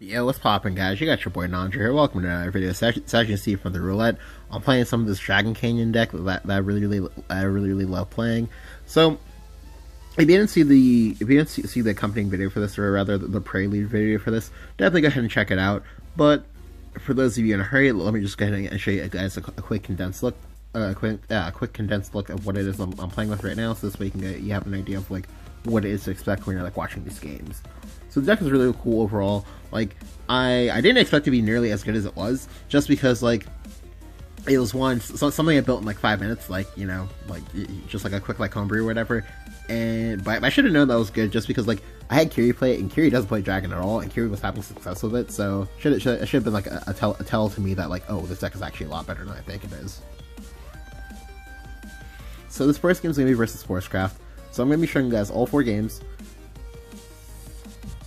Yeah, what's poppin', guys? You got your boy Nandra here. Welcome to another video. So as you can see from the roulette, I'm playing some of this Dragon Canyon deck that I really love playing. So if you didn't see the accompanying video for this, or rather the prelude video for this, definitely go ahead and check it out. But for those of you in a hurry, let me just go ahead and show you guys a quick condensed look, a quick condensed look of what it is I'm playing with right now. So this way you have an idea of like what it is to expect when you're like watching these games. So the deck is really cool overall. Like I didn't expect it to be nearly as good as it was, just because like it was something I built in like 5 minutes, like just like a quick like homebrew or whatever. But I should have known that was good, just because like I had Kiri play it, and Kiri doesn't play Dragon at all, and Kiri was having success with it. So it should have been like a tell to me that like, oh, this deck is actually a lot better than I think it is. So this first game is gonna be versus Forestcraft. So I'm gonna be showing you guys all 4 games.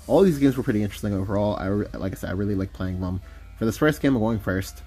All these games were pretty interesting overall. Like I said, I really like playing them. For this first game, I'm going first.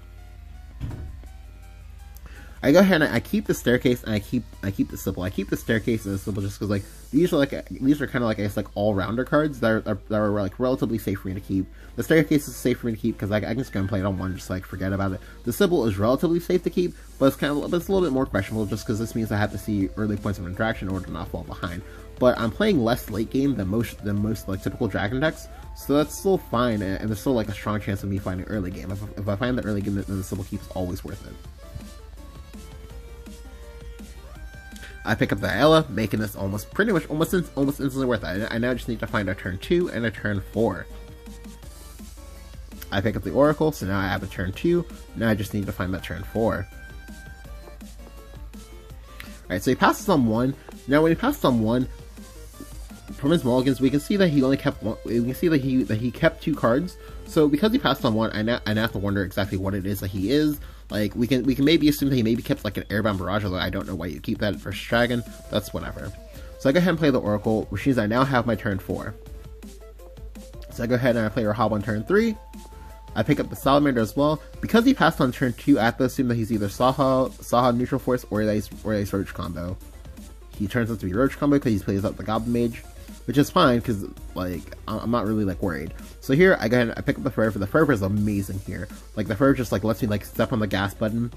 I go ahead and I keep the staircase, and I keep the Sybil. I keep the staircase and the Sybil just because like these are kind of like I guess like all-rounder cards that are like relatively safe for me to keep. The staircase is safe for me to keep because I can just go and play it on one, just like forget about it. The Sybil is relatively safe to keep, but it's a little bit more questionable, just because this means I have to see early points of interaction in order to not fall behind. But I'm playing less late game than most like typical Dragon decks, so that's still fine, and there's still like a strong chance of me finding early game. If I find the early game, then the Sybil keep's always worth it. I pick up the Ella, making this almost instantly worth it. I now just need to find a turn 2 and a turn 4. I pick up the Oracle, so now I have a turn 2. Now I just need to find that turn 4. Alright, so he passes on 1. Now when he passes on 1, from his mulligans, we can see that he only kept one. We can see that he kept 2 cards. So because he passed on 1, I now have to wonder exactly what it is that he is. Like we can maybe assume that he maybe kept like an Airbound Barrage, although I don't know why you keep that versus Dragon. That's whatever. So I go ahead and play the Oracle, which means I now have my turn 4. So I go ahead and I play Rahab on turn 3. I pick up the Salamander as well. Because he passed on turn 2, I have to assume that he's either Saha Neutral Force or a Roach combo. He turns out to be Roach combo because he plays out the Goblin Mage, which is fine because like I'm not really like worried. So here I go ahead and I pick up the Fervor. The Fervor is amazing here. Like the Fervor just like lets me like step on the gas button,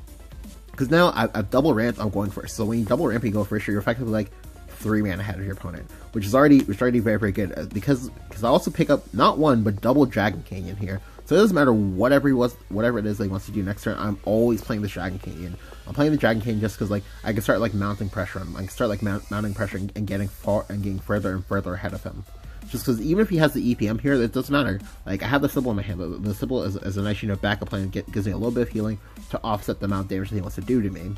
because now I've double ramped. I'm going first. So when you double ramp, you go first. You're effectively like 3 mana ahead of your opponent, which is already very good. Because I also pick up not 1 but double Dragon Canyon here. So it doesn't matter whatever it is that he wants to do next turn. I'm always playing the Dragon Canyon. I'm playing the Dragon Canyon just because like I can start like mounting pressure on him. I can start like mounting pressure and getting further and further ahead of him. Just because even if he has the EPM here, it doesn't matter. Like I have the Sybil in my hand. The Sybil is a nice backup plan. Gives me a little bit of healing to offset the amount of damage that he wants to do to me.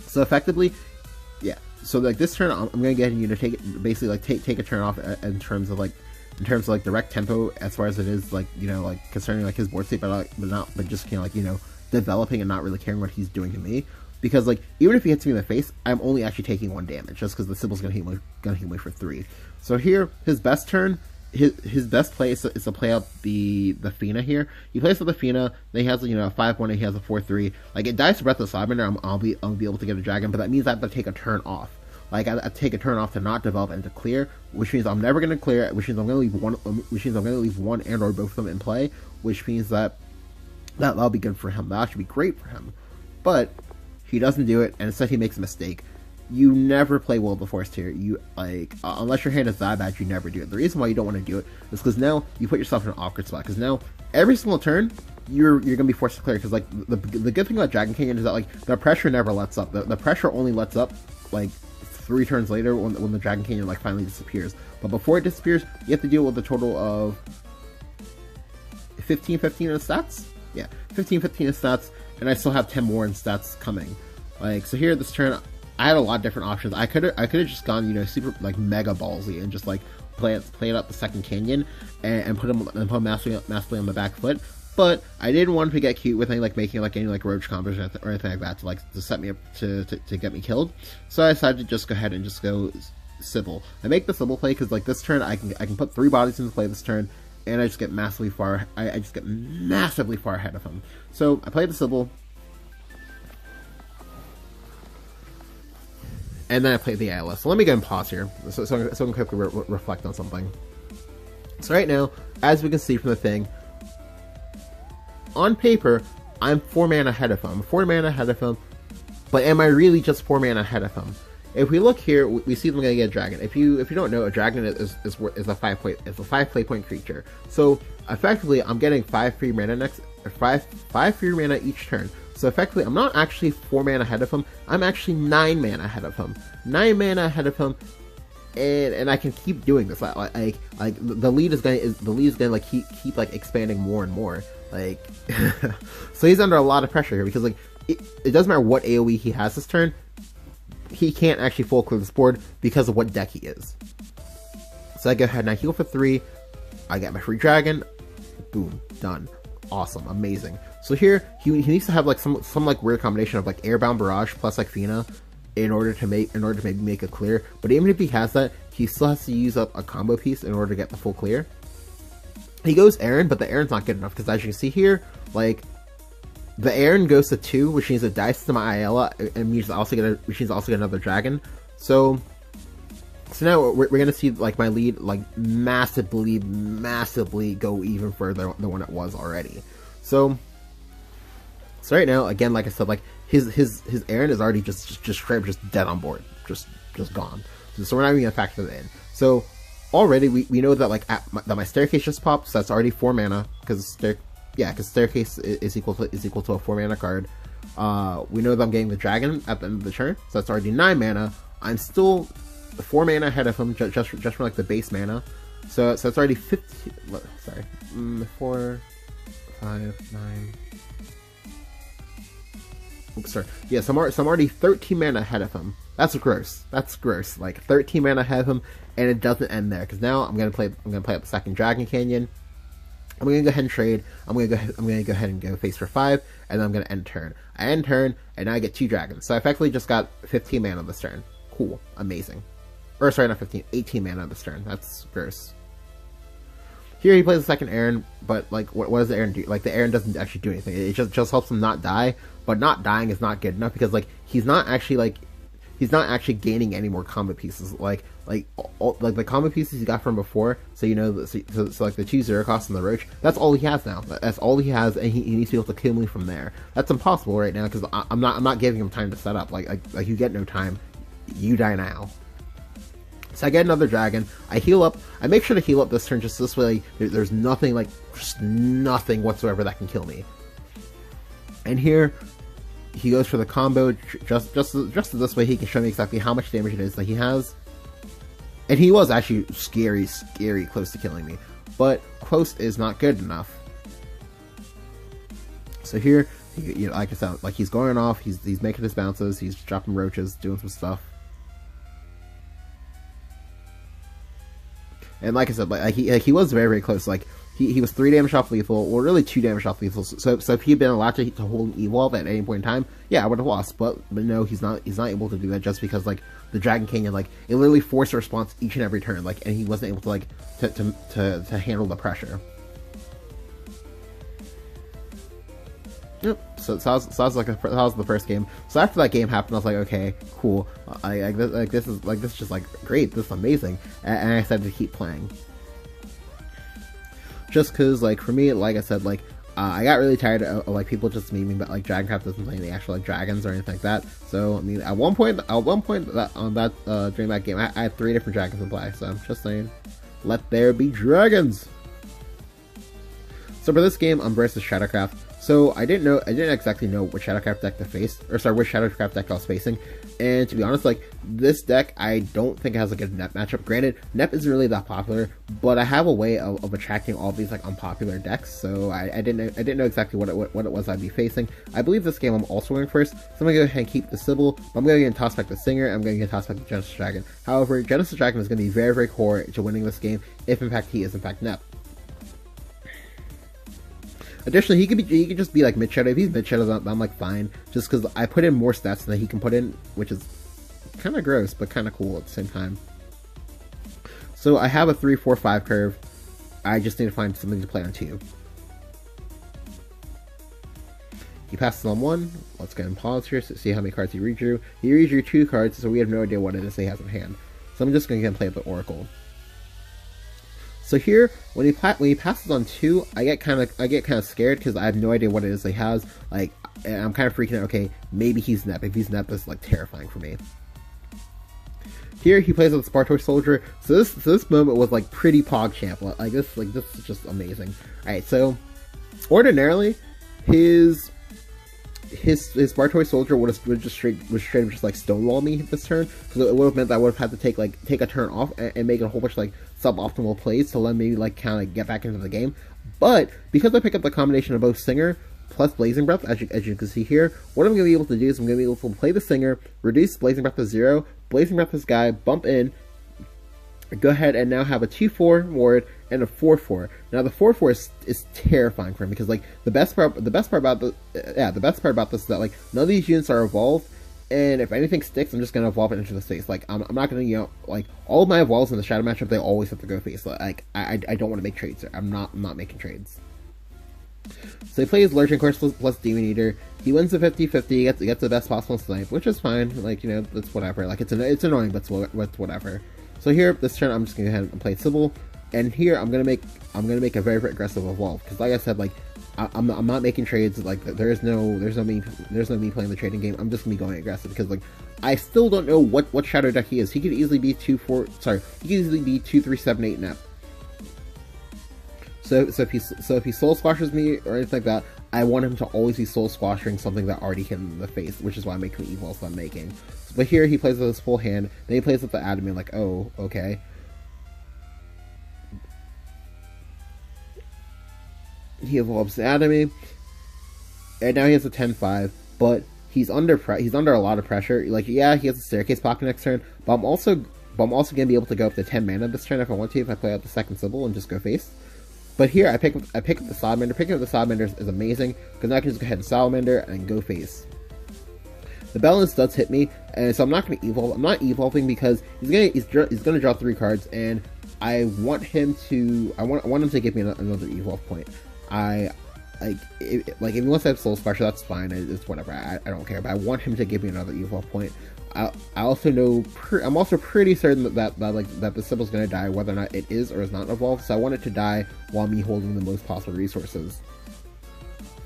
So effectively, yeah. So like this turn, I'm gonna get you to basically like take a turn off in terms of like direct tempo, as far as it is like like concerning like his board state, but just like developing and not really caring what he's doing to me, because like even if he hits me in the face, I'm only actually taking 1 damage just because the Sybil's gonna heal me for 3. So here his best turn, his best play is to play out the Fina here. He plays with the Fina, then he has a 5/1 and he has a 4/3. Like it dies to Breath of Salamander, I'll be able to get a dragon, but that means I have to take a turn off. Like I take a turn off to not develop and to clear, which means I'm never going to clear it, which means I'm going to leave one and or both of them in play, which means that'll be good for him. That should be great for him. But he doesn't do it, and instead he makes a mistake. You never play Will of the Forest here. You like unless your hand is that bad, you never do it. The reason why you don't want to do it is because now you put yourself in an awkward spot. Because now every single turn you're gonna be forced to clear. Because like the good thing about Dragon Canyon is that like the pressure never lets up. The pressure only lets up like 3 turns later when the Dragon Canyon like finally disappears. But before it disappears, you have to deal with a total of 15 in stats. Yeah, 15 in stats, and I still have 10 more in stats coming. Like so here this turn, I had a lot of different options. I could have just gone super like mega ballsy and just like play it up the second canyon and put mastery on the back foot. But I didn't want to get cute with making any Roach combos or anything like that to set me up to get me killed. So I decided to just go ahead and just go Sybil. I make the Sybil play because like this turn I can put 3 bodies into play this turn, and I just get massively far. I just get massively far ahead of him. So I play the Sybil, and then I play the ALS. So let me go and pause here so I can quickly reflect on something. So right now, as we can see from the thing, on paper, I'm 4 mana ahead of him. 4 mana ahead of him, but am I really just 4 mana ahead of him? If we look here, we see them gonna get a dragon. If you don't know, a dragon is a 5 play point creature. So effectively, I'm getting 5 free mana next, 5 free mana each turn. So effectively, I'm not actually 4 mana ahead of him. I'm actually 9 mana ahead of him. 9 mana ahead of him, and I can keep doing this. Like the lead is gonna like keep like expanding more and more. Like, so he's under a lot of pressure here because like it doesn't matter what AOE he has this turn. He can't actually full clear this board because of what deck he is. So I go ahead and I heal for 3. I get my free dragon. Boom, done. Awesome, amazing. So here he needs to have like some like weird combination of like Airbound Barrage plus like Fina in order to maybe make a clear. But even if he has that, he still has to use up a combo piece in order to get the full clear. He goes Aaron, but the Aaron's not good enough because as you can see here, like, the Aaron goes to 2, which means it dies to my Ayala, and means also get another dragon. So now we're gonna see like my lead like massively go even further than when it was already. So right now, again, like I said, like his Aaron is already just dead on board, just gone. So we're not even gonna factor that in. So already we know that like that my staircase just popped, so that's already 4 mana because staircase is equal to a 4 mana card. We know that I'm getting the dragon at the end of the turn, so that's already 9 mana. I'm still 4 mana ahead of him just from like the base mana. So it's already 15. Sorry, 4, 5, 9. Oops, sorry. Yeah, so I'm already 13 mana ahead of him. That's gross. That's gross. Like 13 mana ahead of him, and it doesn't end there because now I'm gonna play up the second Dragon Canyon. I'm gonna go ahead and trade. I'm gonna go ahead and go face for 5, and then I'm gonna end turn. I end turn, and now I get 2 dragons. So I effectively just got 15 mana this turn. Cool, amazing. Or sorry, not 15, 18 mana this turn. That's gross. Here he plays the second Aaron, but like, what does the Aaron do? Like, the Aaron doesn't actually do anything. It just helps him not die. But not dying is not good enough because like he's not actually gaining any more combo pieces. Like the combo pieces he got from before. So you know, so like the 2/0 cost and the Roach. That's all he has now. That's all he has, and he needs to be able to kill me from there. That's impossible right now because I'm not giving him time to set up. Like you get no time, you die now. So I get another dragon. I heal up. I make sure to heal up this turn just this way. There's nothing just nothing whatsoever that can kill me. And here he goes for the combo just this way he can show me exactly how much damage it is that he has. And he was actually scary close to killing me, but close is not good enough. So here, like I said, like he's going off, he's making his bounces, he's dropping roaches, doing some stuff. And like I said, like he was very close. Like he was 3 damage off lethal, or really 2 damage off lethal. So if he had been allowed to hold evolve at any point in time, yeah, I would have lost. But no, he's not able to do that just because like the Dragon Canyon, like it literally forced a response each and every turn, like, and he wasn't able to like to handle the pressure. Yep. So that was the first game. So after that game happened, I was like, okay, cool. This is just like great. This is amazing, and I decided to keep playing. Just because, like, for me, like I said, like I got really tired of like people just memeing that like Dragoncraft doesn't play any actual like dragons or anything like that. So I mean, at one point that during that game, I had 3 different dragons in play. So I'm just saying, let there be dragons. So for this game, I'm versus Shadowcraft. So I didn't exactly know which Shadowcraft deck to face, or sorry, which Shadowcraft deck I was facing. And to be honest, like this deck, I don't think it has a good NEP matchup. Granted, NEP isn't really that popular, but I have a way of attracting all these like unpopular decks. So I didn't know exactly what it was I'd be facing. I believe this game I'm also going first, so I'm gonna go ahead and keep the Sybil. But I'm gonna get toss back the Singer. I'm gonna get toss back the Genesis Dragon. However, Genesis Dragon is gonna be very core to winning this game if in fact he is in fact NEP. Additionally, he could just be like mid shadow. If he's mid shadow, I'm like fine, just because I put in more stats than he can put in, which is kind of gross but kind of cool at the same time. So I have a 3-4-5 curve. I just need to find something to play on 2. He passes on 1. Let's go and pause here to see how many cards he redrew. He redrew 2 cards, so we have no idea what it is he has in hand. So I'm just going to play up the Oracle. So here, when he passes on 2, I get kind of scared because I have no idea what it is he has. Like, I'm kind of freaking out. Okay, maybe he's Nep. If he's Nep, that's like terrifying for me. Here he plays with the Starforged Soldier. So this moment was like pretty PogChamp. Like this is just amazing. All right, so ordinarily his Starforged Soldier would just straight up just like stonewall me this turn, because it would have meant that I would have had to take a turn off and make a whole bunch of like suboptimal plays to let me like kind of get back into the game. But because I pick up the combination of both Singer plus Blazing Breath, as you can see here, what I'm going to be able to do is I'm going to be able to play the Singer, reduce Blazing Breath to 0, Blazing Breath this guy, bump in, go ahead and now have a 2/4 ward and a 4/4. Now the 4/4 is terrifying for him, because like the best part about this is that like none of these units are evolved, and if anything sticks, I'm just gonna evolve it into the face. Like I'm not gonna, like all of my evolves in the shadow matchup, they always have to go face. Like I don't want to make trades there. I'm not making trades. So he plays Lurching Course plus Demon Eater. He wins the 50-50, gets the best possible snipe, which is fine. Like, that's whatever. Like it's annoying, but it's whatever. So here, this turn, I'm just gonna go ahead and play Sybil, and here I'm gonna make a very, very aggressive evolve, because like I said, like I'm not making trades. Like there's no me playing the trading game. I'm just gonna be going aggressive, because like I still don't know what shadow deck he is. He could easily be 2-3-7-8 Nep. So if he soul squashes me or anything like that, I want him to always be soul squashing something that already hit him in the face, which is why I'm making the evolves I'm making. But here he plays with his full hand, then he plays with the Atomy, like, oh, okay. He evolves the Atomy, and now he has a 10-5, but he's under a lot of pressure. Like, yeah, he has a staircase pocket next turn, but I'm also gonna be able to go up to 10 mana this turn if I want to, if I play out the second Sybil and just go face. But here I pick up the Salamander. Picking up the Salamander is amazing, because now I can just go ahead and Salamander and go face. The balance does hit me, and so I'm not going to evolve. I'm not evolving because he's gonna draw 3 cards, and I want him to give me another evolve point. If he wants to have Soul Sparcher, that's fine. It's whatever. I don't care. But I want him to give me another evolve point. I also know. I'm also pretty certain that the Sybil's gonna die, whether or not it is or is not evolved. So I want it to die while me holding the most possible resources.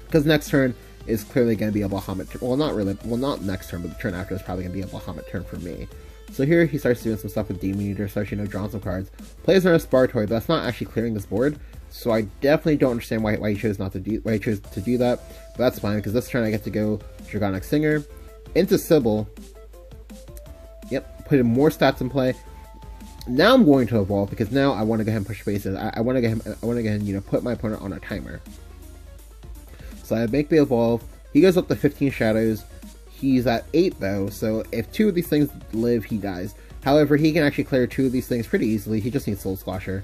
Because next turn is clearly going to be a Bahamut turn. Well, not really. Well, not next turn, but the turn after is probably going to be a Bahamut turn for me. So here he starts doing some stuff with Demon Eater, starts, drawing some cards. Plays around a Spartoid, but that's not actually clearing this board. So I definitely don't understand why he chose to do that. But that's fine, because this turn I get to go Dragonic Singer into Sybil. Yep, put in more stats in play. Now I'm going to evolve, because now I want to go ahead and push faces. I want to go ahead and put my opponent on a timer. So I make the evolve. He goes up to 15 shadows. He's at 8 though, so if 2 of these things live, he dies. However, he can actually clear 2 of these things pretty easily. He just needs Soul Squasher.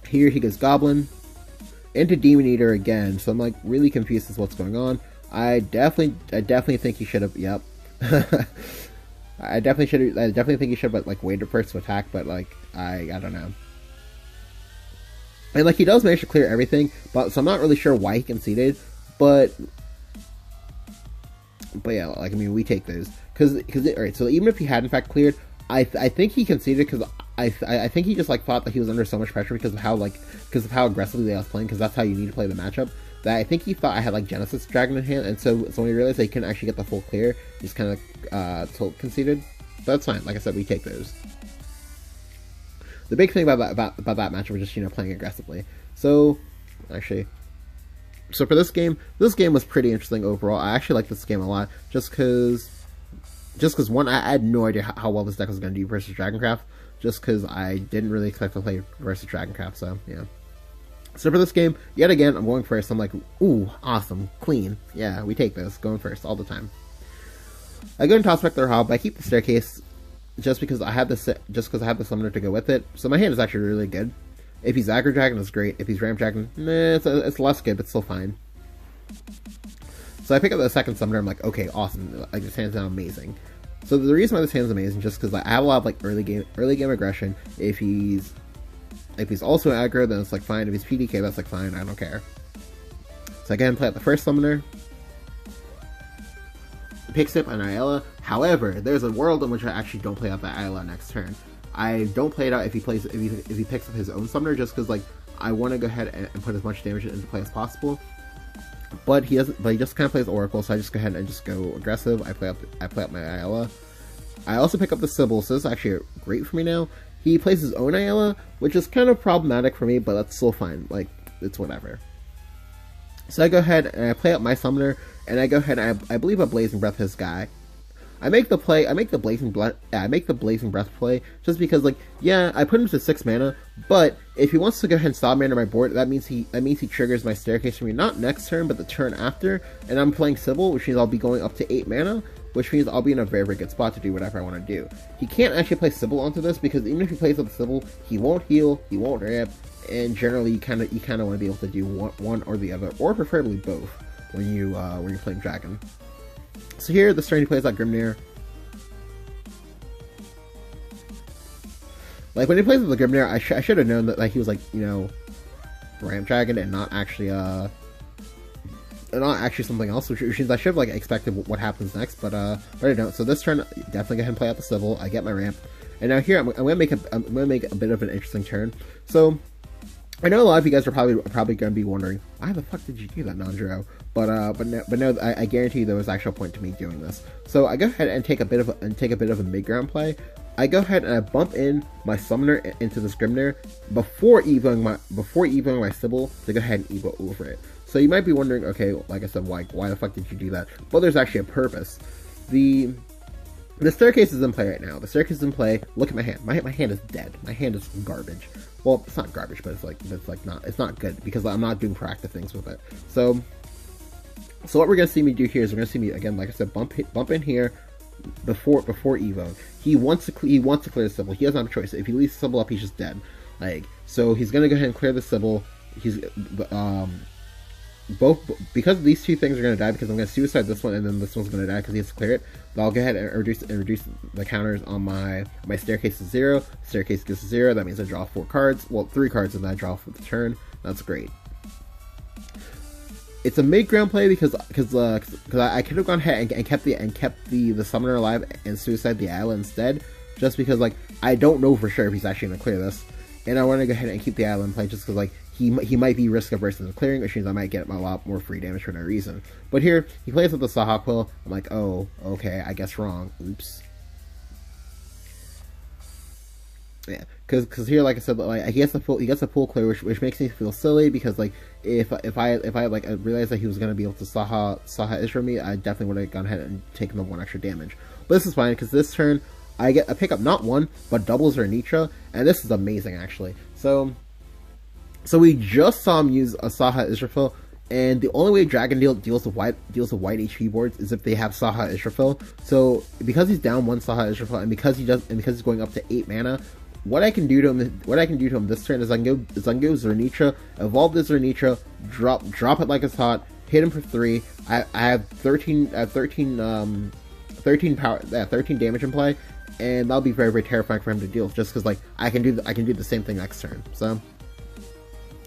Here he goes Goblin into Demon Eater again. So I'm like really confused as to what's going on. I definitely think he should have. Yep. I definitely think he should have like waited first to attack, but like I don't know. And like he does manage to clear everything, but so I'm not really sure why he conceded, but yeah, like I mean we take those because alright. So even if he had in fact cleared, I think he conceded because I think he just like thought that he was under so much pressure because of how aggressively I was playing, because that's how you need to play the matchup. That I think he thought I had like Genesis Dragon in hand, and so when he realized that he couldn't actually get the full clear, he just kind of conceded. But that's fine. Like I said, we take those. The big thing about that matchup was just playing aggressively. So actually, so for this game was pretty interesting overall. I actually like this game a lot, just because one, I had no idea how well this deck was going to do versus Dragoncraft, just because I didn't really expect to play versus Dragoncraft. So yeah. So for this game, yet again, I'm going first. I'm like, ooh, awesome, clean. Yeah, we take this, going first all the time. I go and toss back their hob, but I keep the staircase just because I have the summoner to go with it. So my hand is actually really good. If he's Aggro Dragon, it's great. If he's Ramp Dragon, it's less good, but still fine. So I pick up the second summoner. I'm like, okay, awesome. Like this hand's now amazing. So the reason why this hand's amazing, just because I have a lot of like early game aggression. If he's also aggro, then it's like fine. If he's PDK, that's like fine. I don't care. So I go ahead and play out the first summoner. Picks up an Ayla. However, there's a world in which I actually don't play out that Ayla next turn. I don't play it out if he picks up his own summoner, just because like I want to go ahead and put as much damage into play as possible. But he doesn't. But he just kind of plays Oracle, so I just go ahead and just go aggressive. I play up my Ayala. I also pick up the Sybil, so this is actually great for me now. He plays his own Ayala, which is kind of problematic for me, but that's still fine. Like, it's whatever. So I go ahead and I play up my summoner, and I go ahead and I believe I Blazing Breath his guy. I make the Blazing Breath play, just because, like, yeah, I put him to 6 mana, but if he wants to go ahead and stop mana on my board, that means he triggers my staircase for me, not next turn, but the turn after, and I'm playing Sybil, which means I'll be going up to 8 mana, which means I'll be in a very, very good spot to do whatever I want to do. He can't actually play Sybil onto this, because even if he plays up Sybil, he won't heal, he won't ramp, and generally you kind of want to be able to do one or the other, or preferably both, when you're playing Dragon. So here, this turn he plays that Grimnir. Like, when he plays with the Grimnir, I should have known that, like, he was, like, you know, Ramp Dragon and not actually something else, which means I should have, like, expected what happens next, but I don't. So this turn, definitely go ahead and play out the Sybil. I get my ramp, and now here I'm gonna make a bit of an interesting turn. So I know a lot of you guys are probably gonna be wondering, why the fuck did you do that, non-zero? But no, I guarantee you there was actual point to me doing this. So I go ahead and take a bit of a mid-ground play. I go ahead and I bump in my summoner into this Grimnir before evoing my Sybil to go ahead and evo over it. So you might be wondering, okay, like I said, why the fuck did you do that? Well, there's actually a purpose. The staircase is in play right now. The staircase is in play. Look at my hand. My hand is dead. My hand is garbage. Well, it's not garbage, but it's not good because I'm not doing proactive things with it. So what we're gonna see me do here is we're gonna see me again, like I said, bump in here before Evo. He wants to clear the Sybil. He doesn't have a choice. If he leaves the Sybil up, he's just dead. Like, so he's gonna go ahead and clear the Sybil. He's because these two things are gonna die, because I'm gonna suicide this one and then this one's gonna die because he has to clear it. But I'll go ahead and reduce the counters on my staircase to 0. Staircase gets to 0. That means I draw 4 cards. Well, 3 cards, and then I draw for the turn. That's great. It's a mid-ground play because I could have gone ahead and kept the summoner alive and suicide the island instead, just because, like, I don't know for sure if he's actually gonna clear this, and I want to go ahead and keep the island play just because, like, he might be risk averse in the clearing, which means I might get a lot more free damage for no reason. But here he plays with the Saha Quill. I'm like, oh, okay, I guess wrong. Oops. Yeah, because here, like I said, like he gets a full clear, which makes me feel silly, because like if I like realized that he was gonna be able to Saha Israel me, I definitely would have gone ahead and taken the 1 extra damage. But this is fine, because this turn I pick up not 1 but double Zernitra, and this is amazing actually. So we just saw him use a Saha Israfil, and the only way Dragon deals with white HP boards is if they have Saha Israfil. So because he's down 1 Saha Israfil, and because he's going up to 8 mana. What I can do to him this turn is I can go Zernitra, evolve the Zernitra, drop it like it's hot, hit him for 3. I have 13 damage in play, and that'll be very, very terrifying for him to deal with, just because like I can do the same thing next turn. So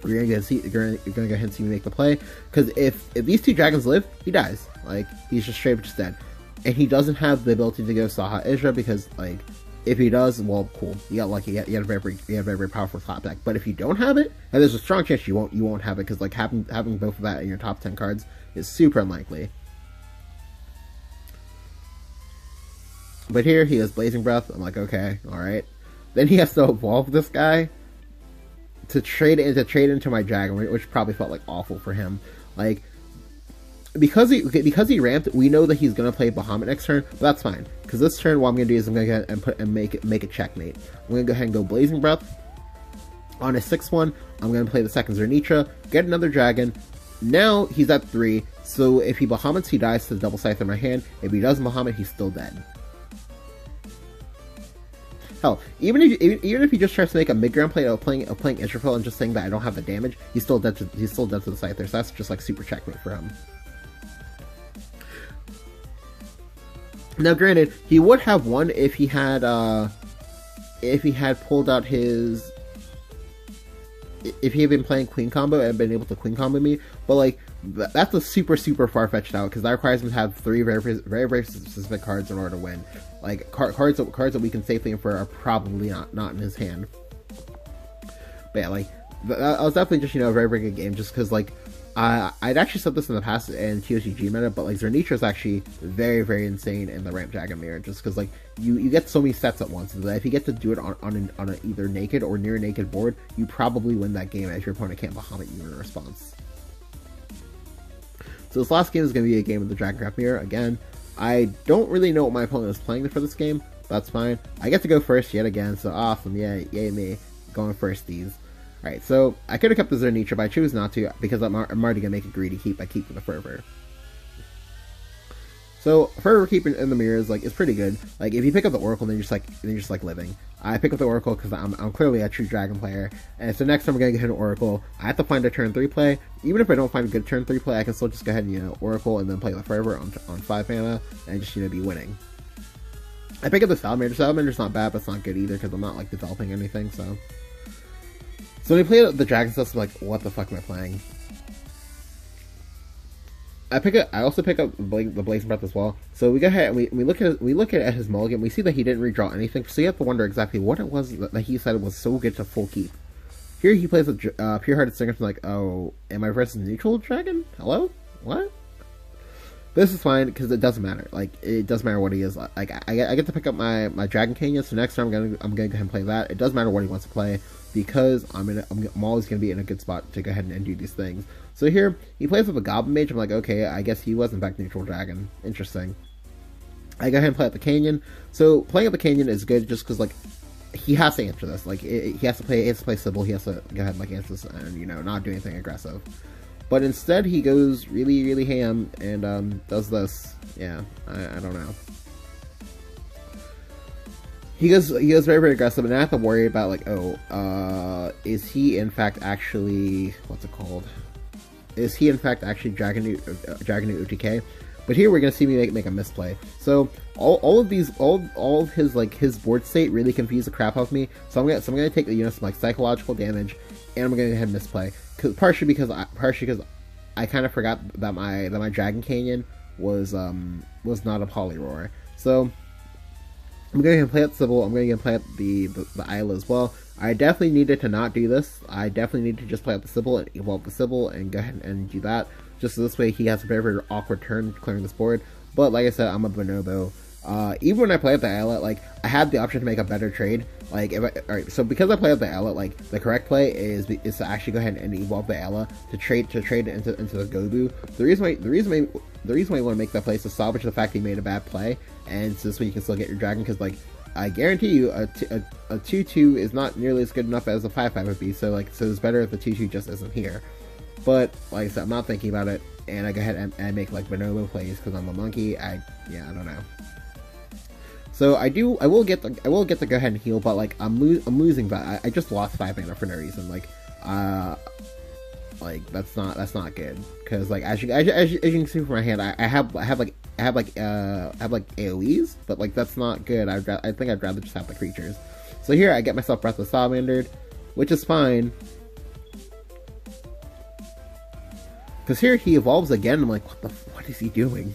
you're gonna go ahead and see me make the play, because if these 2 dragons live, he dies. Like, he's just straight up just dead, and he doesn't have the ability to go Saha Isra, because like, if he does, well, cool. You got lucky. You had a very, very powerful top deck. But if you don't have it, and there's a strong chance you won't have it, because like having both of that in your top 10 cards is super unlikely. But here he has Blazing Breath. I'm like, okay, all right. Then he has to evolve this guy to trade into my dragon, which probably felt like awful for him. Like, because he ramped, we know that he's gonna play Bahamut next turn, but that's fine. Because this turn, what I'm gonna do is I'm gonna go ahead and make a checkmate. I'm gonna go ahead and go Blazing Breath on a 6/1. I'm gonna play the second Zernitra, get another dragon. Now he's at 3. So if he Bahamuts, he dies to the double scythe in my hand. If he doesn't Bahamut, he's still dead. Hell, even if he just tries to make a mid-ground play of playing Israfil and just saying that I don't have the damage, he's still dead to the Scyther. So that's just like super checkmate for him. Now, granted, he would have won if he had pulled out his if he had been playing queen combo and been able to queen combo me, but like that's a super far-fetched out, because that requires him to have 3 very specific cards in order to win. Like cards that we can safely infer are probably not in his hand. But yeah, like that was definitely just, you know, a very good game, just because like I'd actually said this in the past in TOTG meta, but like Zernitra is actually very insane in the Ramp Dragon mirror, just because like you get so many sets at once that if you get to do it on an either naked or near naked board, you probably win that game as your opponent can't Bahamut you in response. So this last game is going to be a game of the Dragoncraft mirror. Again, I don't really know what my opponent is playing for this game. That's fine. I get to go first yet again, so awesome. Yay me. Going first these. Alright, so I could have kept the Zernitra, but I choose not to, because I'm already going to make a greedy keep. I keep with the Fervor. So Fervor keep in the mirrors, like, is pretty good. Like, if you pick up the Oracle, then you're just like living. I pick up the Oracle because I'm clearly a true Dragon player, and so next time we're going to get an Oracle, I have to find a turn 3 play. Even if I don't find a good turn 3 play, I can still just go ahead and, you know, Oracle and then play the Fervor on 5 mana, and just, you know, be winning. I pick up the Salamander. Salamander's not bad, but it's not good either, because I'm not, like, developing anything, so... So when I play the Dragon stuff, I'm like, what the fuck am I playing? I also pick up the Blazing Breath as well. So we go ahead and we look at his mulligan. We see that he didn't redraw anything. So you have to wonder exactly what it was that he said was so good to full keep. Here he plays a Pure-Hearted Singer. I'm like, oh, am I versus neutral dragon? Hello? What? This is fine because it doesn't matter. Like, it doesn't matter what he is. Like, I get to pick up my Dragon Canyon. So next time I'm gonna go ahead and play that. It doesn't matter what he wants to play, because I'm always going to be in a good spot to go ahead and do these things. So here, he plays with a Goblin Mage. I'm like, okay, I guess he was in fact neutral dragon. Interesting. I go ahead and play at the Canyon. So playing at the Canyon is good just because, like, he has to answer this. Like, he has to play Sybil. He has to go ahead and, like, answer this and, you know, not do anything aggressive. But instead, he goes really ham and does this. Yeah, I don't know. He goes very aggressive, and I have to worry about, like, is he in fact actually, what's it called? Is he in fact actually Dragon UTK? But here we're gonna see me make a misplay. So all of his like his board state really confused the crap out of me. So I'm gonna take the some like psychological damage, and I'm gonna go ahead and misplay. Partially because I kind of forgot that my Dragon Canyon was not a Polyroar. So I'm going to play at Sybil. I'm going to play at the Isla as well. I definitely needed to not do this. I definitely need to just play at the Sybil and evolve the Sybil and go ahead and do that. Just so this way he has a very awkward turn clearing this board. But like I said, I'm a bonobo. Even when I play at the Isla, like, I had the option to make a better trade. Like, alright, so because I play at the Isla, like, the correct play is to actually go ahead and evolve the Isla to trade it into the Gobu. The reason why you want to make that play is to salvage the fact that you made a bad play, and so this way you can still get your dragon, because, like, I guarantee you a 2/2 is not nearly as good enough as a 5/5 would be, so it's better if the 2/2 just isn't here. But like I said, I'm not thinking about it, and I go ahead and I make like bonobo plays because I'm a monkey. I don't know. So I will get to go ahead and heal, but like I'm losing that. I just lost 5 mana for no reason. Like that's not good, because like as you can see from my hand, I have AoEs, but like that's not good. I think I'd rather just have the creatures. So here I get myself Breathless Salamander, which is fine. Because here he evolves again. I'm like, what is he doing?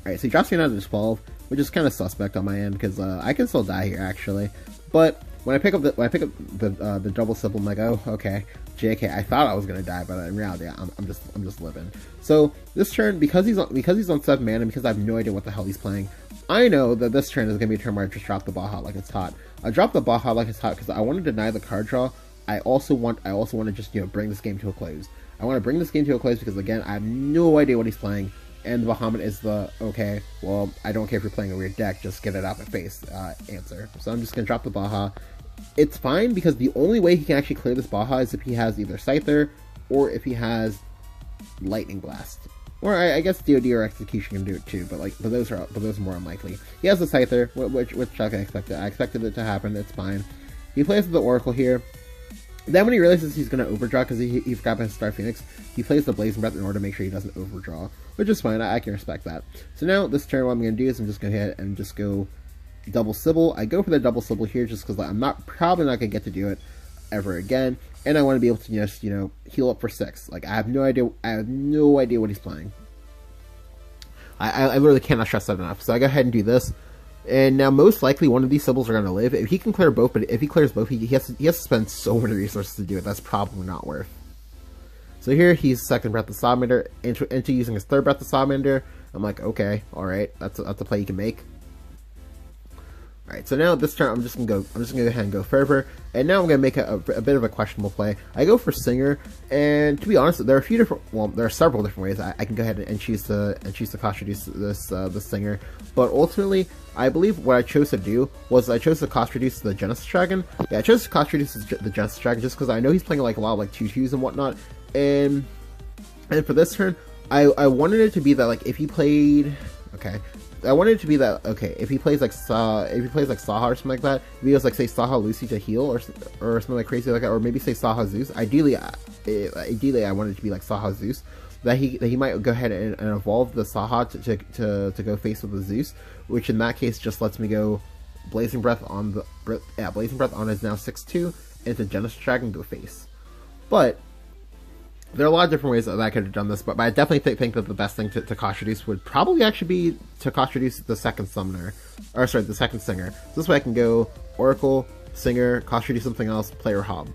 Alright, so he drops me down to 12, which is kind of suspect on my end, because I can still die here actually. But when I pick up the double Sybil, I'm like, oh, okay, JK. I thought I was gonna die, but in reality, I'm just living. So this turn, because he's on 7 mana, and because I have no idea what the hell he's playing, I know that this turn is gonna be a turn where I just drop the Baja like it's hot. I drop the Baja like it's hot because I want to deny the card draw. I also want to just bring this game to a close. I want to bring this game to a close because again I have no idea what he's playing, and the Bahamut is the okay. Well, I don't care if you're playing a weird deck, just get it out my face answer. So I'm just gonna drop the Baja. It's fine because the only way he can actually clear this Baja is if he has either Scyther or if he has Lightning Blast. Or I guess DoD or Execution can do it too, but those are more unlikely. He has the Scyther, which I can expect. I expected it to happen. It's fine. He plays with the Oracle here. Then when he realizes he's going to overdraw because he forgot about his Star Phoenix, he plays the Blazing Breath in order to make sure he doesn't overdraw, which is fine. I can respect that. So now this turn, what I'm going to do is I'm just going to hit and just go double Sybil. I go for the double Sybil here just because I'm probably not gonna get to do it ever again, and I want to be able to just heal up for 6. Like I have no idea what he's playing. I literally cannot stress that enough. So I go ahead and do this, and now most likely one of these Sybils are gonna live. If he can clear both, but if he clears both, he has to spend so many resources to do it. That's probably not worth. So here he's second Breath of Salamander into using his third Breath of Salamander. I'm like, okay, all right, that's a play you can make. All right, so now this turn I'm just gonna go ahead and go Fervor, and now I'm gonna make a bit of a questionable play. I go for Singer, and to be honest, there are several different ways I can go ahead and choose to cost reduce this Singer, but ultimately I believe what I chose to do was I chose to cost reduce the Genesis Dragon. Yeah, I chose to cost reduce the Genesis Dragon just because I know he's playing like a lot of like 2/2s and whatnot, and for this turn I wanted it to be that like if he played I wanted it to be that if he plays like Saha or something like that, if he goes like say Saha Lucy to heal or something like crazy like that, or maybe say Saha Zeus. Ideally I wanted it to be like Saha Zeus, that he might go ahead and evolve the Saha to go face with the Zeus, which in that case just lets me go Blazing Breath on his now 6/2 into Genesis Dragon go face. But there are a lot of different ways that I could have done this, but I definitely think that the best thing to cost reduce would probably actually be to cost reduce the second summoner, or sorry, the second singer. So this way I can go Oracle, Singer, cost reduce something else, player Hob.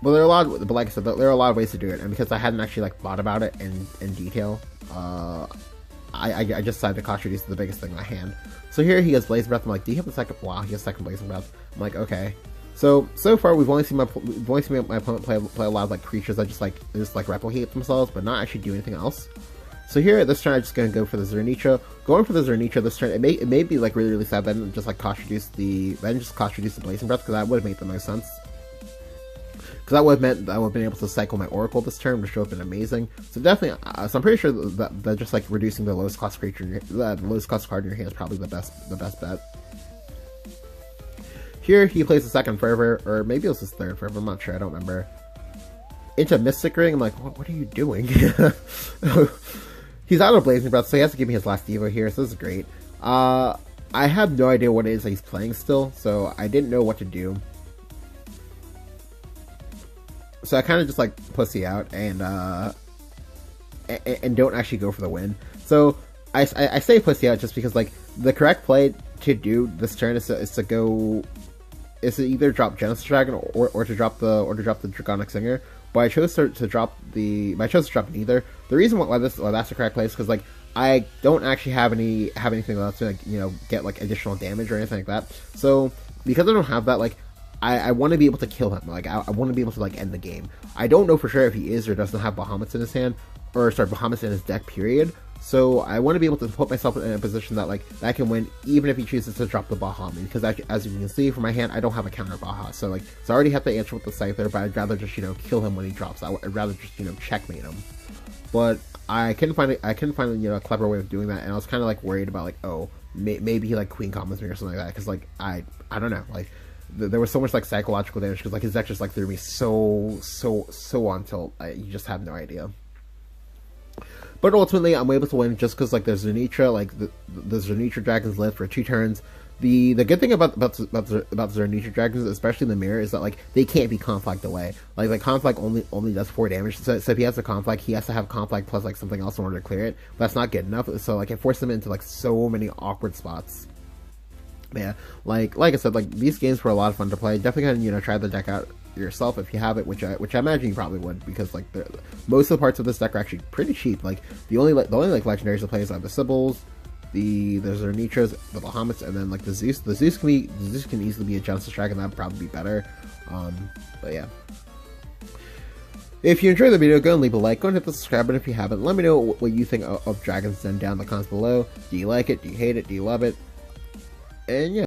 Well, but like I said, there are a lot of ways to do it, and because I hadn't actually like thought about it in detail, I just decided to cost reduce the biggest thing in my hand. So here he has Blazing Breath. I'm like, do you have the second? Wow, he has second Blazing Breath. I'm like, okay. So far we've only seen my opponent play a lot of like creatures that just replicate themselves, but not actually do anything else. So here this turn I'm just gonna go for the Zernitra. Going for the Zernitra this turn, it may be like really sad that I didn't just like cost reduce the Blazing Breath, because that would have made the most sense. Because that would have meant that I would have been able to cycle my Oracle this turn, which would have been amazing. So definitely, so I'm pretty sure that just like reducing the lowest cost creature, the lowest cost card in your hand is probably the best bet. Here he plays the second Fervor, or maybe it was his third Fervor, I'm not sure, I don't remember. Into Mystic Ring, I'm like, what are you doing? He's out of Blazing Breath, so he has to give me his last Evo here, so this is great. I have no idea what it is that he's playing still, so I didn't know what to do. So I kind of just like pussy out and don't actually go for the win. So I say pussy out just because like the correct play to do this turn is to either drop Genesis Dragon or to drop the Dragonic Singer. But I chose to drop neither. The reason why that's the correct play is because like I don't actually have anything else to like, get like additional damage or anything like that. So because I don't have that, like I want to be able to kill him. Like I want to be able to like end the game. I don't know for sure if he is or doesn't have Bahamut's in his hand, or sorry, Bahamut's in his deck. Period. So I want to be able to put myself in a position that like I can win even if he chooses to drop the Bahamut, because as you can see from my hand, I don't have a counter Baha. So like, I already have to answer with the Scyther, but I'd rather just kill him when he drops. I'd rather just checkmate him. But I couldn't find a clever way of doing that, and I was kind of like worried about like, oh, maybe he like Queen combos me or something like that, because like I don't know, like there was so much like psychological damage because like his deck just like threw me so on tilt. You just have no idea. But ultimately, I'm able to win just because like there's Zernitra, like the Zernitra Dragons live for 2 turns. The good thing about Zernitra Dragons, especially in the mirror, is that like they can't be Conflict away. Like the Conflict only does 4 damage. So if he has a Conflict, he has to have Conflict plus like something else in order to clear it. But that's not good enough. So like it forces him into like so many awkward spots. Yeah, like I said, like these games were a lot of fun to play. Definitely gonna try the deck out yourself if you have it, which I imagine you probably would, because like most of the parts of this deck are actually pretty cheap. Like the only legendaries to play is like the Sybils, the Zernitras, the Bahamuts, and then like the Zeus. The Zeus can easily be a Genesis Dragon. That'd probably be better. But yeah. If you enjoyed the video, go and leave a like. Go and hit the subscribe button if you haven't. Let me know what you think of Dragon's Den down in the comments below. Do you like it? Do you hate it? Do you love it? And yeah.